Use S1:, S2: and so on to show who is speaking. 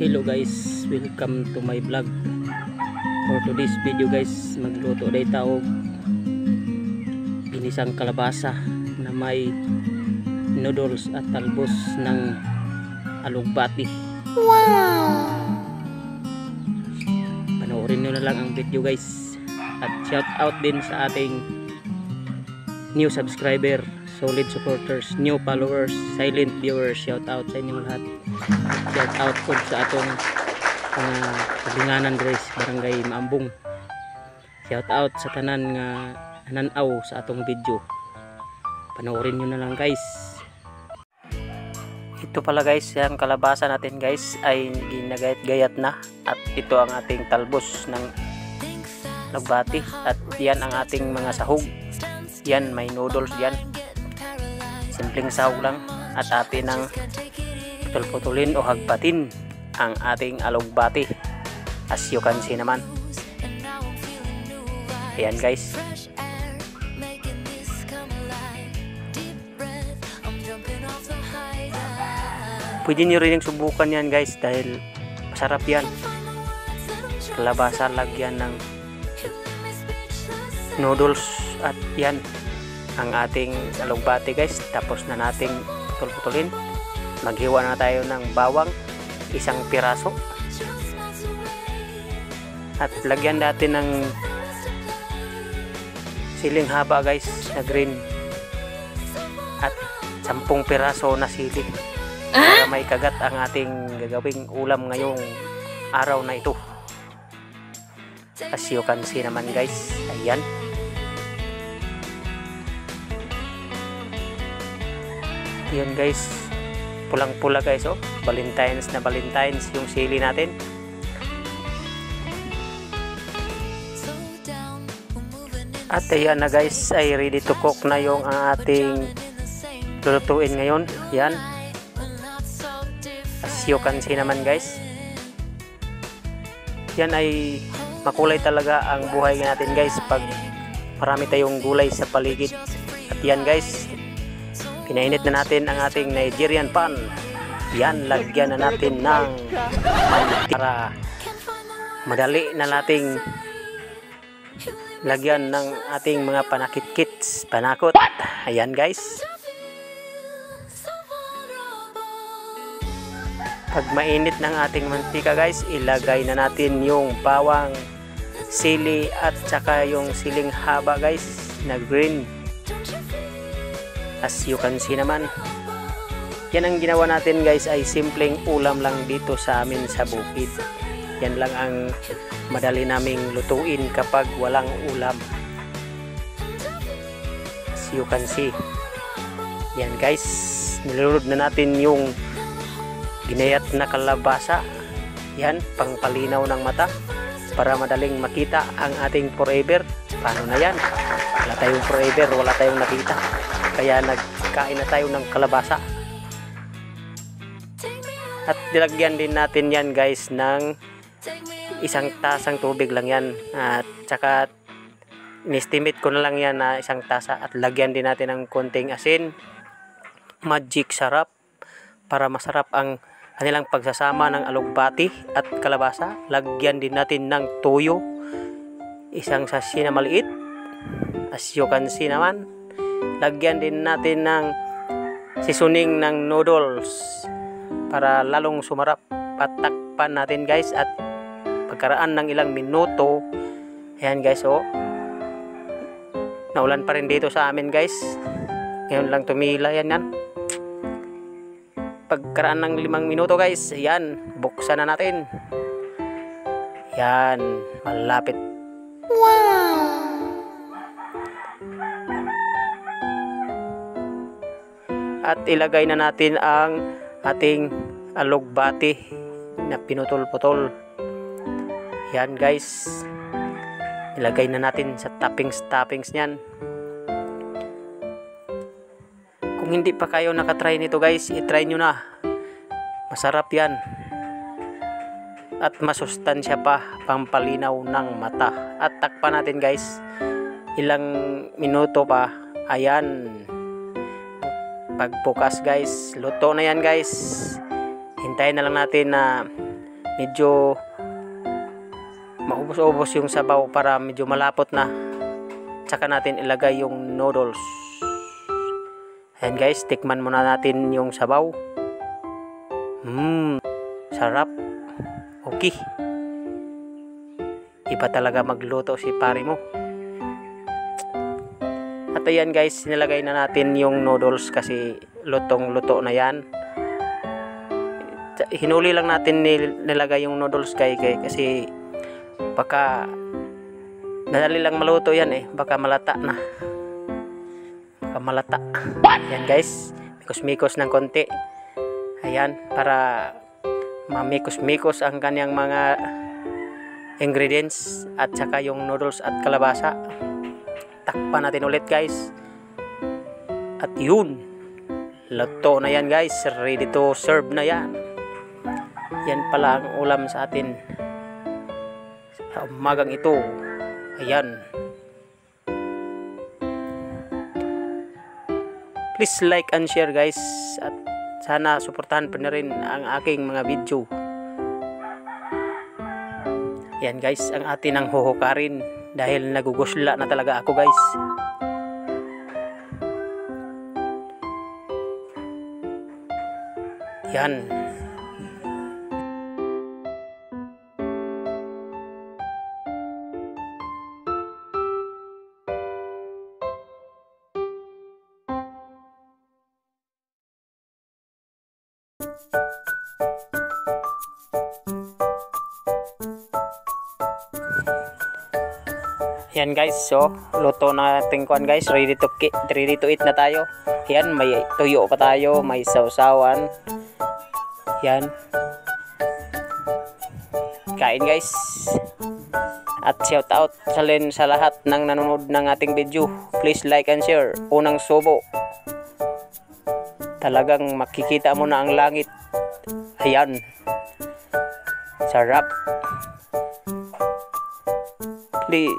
S1: Hello guys, welcome to my vlog. For today's video guys, magluto day tao ginisang kalabasa na may noodles at talbos ng alugbati. Wow! Panoorin nyo na lang ang video guys. At shout out din sa ating new subscriber, solid supporters, new followers, silent viewers. Shout out sa inyong lahat. Shout out po sa atong kalinganan guys, barangay Maambong. Shout out sa tanan nga nananaw sa atong video. Panoorin nyo na lang guys. Ito pala guys, yung kalabasa natin guys ay ginagayat-gayat na. At ito ang ating talbos ng alugbati. At yan ang ating mga sahog. Yan, may noodles yan. Simpleng sahog lang. At atin ng putol-putulin o hagpatin ang ating alugbati. As you can see naman. Ayan guys. Pwede nyo rin subukan yan guys dahil masarap yan. Kalabasa lagyan ng noodles at yan ang ating alugbati guys. Tapos na nating putol-putulin. Maghiwa na tayo ng bawang, isang piraso. At lagyan natin ng siling haba guys na green. At 10 piraso na sili. Para may kagat ang ating gagawing ulam ngayong araw na ito. As you can see naman guys. Ayan. Ayan guys. Pulang-pula guys oh. Valentine's na Valentine's yung sili natin. At ayan na guys, ay ready to cook na yung ating lulutuin ngayon. Yan. As you can see naman guys. Yan ay makulay talaga ang buhay natin guys pag marami tayong gulay sa paligid. At yan guys, pinainit na natin ang ating Nigerian pan. Yan, lagyan na natin ng mantika para madali na nating lagyan ng ating mga panakit-kits, panakot. Ayan guys. Pag mainit ng ating mantika guys, ilagay na natin yung bawang, sili at saka yung siling haba guys na green. As you can see naman. Yan ang ginawa natin guys ay simpleng ulam lang dito sa amin sa bukid. Yan lang ang madali naming lutuin kapag walang ulam. As you can see. Yan guys, nilulod na natin yung ginayat na kalabasa. Yan, pangpalinaw ng mata para madaling makita ang ating forever. Paano na yan? Wala tayong forever, wala tayong nakita. Kaya nagkain na tayo ng kalabasa. At nilagyan din natin yan guys ng isang tasang tubig lang yan. At saka in-estimate ko na lang yan na isang tasa. At lagyan din natin ng konting asin, magic sarap, para masarap ang kanilang pagsasama ng alugbati at kalabasa. Lagyan din natin ng toyo, isang sachet na maliit. As you can see naman. Lagyan din natin ng seasoning ng noodles para lalong sumarap. Patakpan natin guys at pagkaraan ng ilang minuto. Ayan guys oh. Naulan pa rin dito sa amin guys. Ngayon lang tumila yan. Pagkaraan ng 5 minuto guys, ayan, buksan na natin. Yan, malapit. Wow! At ilagay na natin ang ating alugbati na pinutol-putol. Yan guys. Ilagay na natin sa toppings niyan. Kung hindi pa kayo nakatry nito guys, itry nyo na. Masarap yan. At masustansya pa, pampalinaw ng mata. At takpan natin guys. Ilang minuto pa. Ayan. Pagbukas guys, luto na yan guys. Hintayin na lang natin na medyo maubos-ubos yung sabaw para medyo malapot na. Tsaka natin ilagay yung noodles. Ayan guys, tikman muna natin yung sabaw. Sarap. Okay. Iba talaga magluto si pare mo. At ayan guys, nilagay na natin yung noodles kasi lutong-luto na yan. Hinuli lang natin nilagay yung noodles kasi baka madali lang maluto yan baka malata na. Baka malata. Ayan guys, mikos-mikos ng konti. Ayan, para mamikos-mikos ang kanyang mga ingredients at saka yung noodles at kalabasa. Takpan natin ulit guys. At yun, luto na yan guys, ready to serve na yan. Yan pala ang ulam sa atin sa umagang ito. Ayan. Please like and share guys, at sana suportahan pa na rin ang aking mga video. Yan guys, ang atin ang huhukarin dahil nagugusla na talaga ako guys. Yan. Yan guys, so luto na ating kuan guys, ready to eat na tayo. Yan, may tuyo pa tayo, may sausawan. Yan. Kain guys. At shout out sa lahat ng nanonood ng ating video. Please like and share. Unang subo. Talagang makikita mo na ang langit. Ayan. Sarap. Please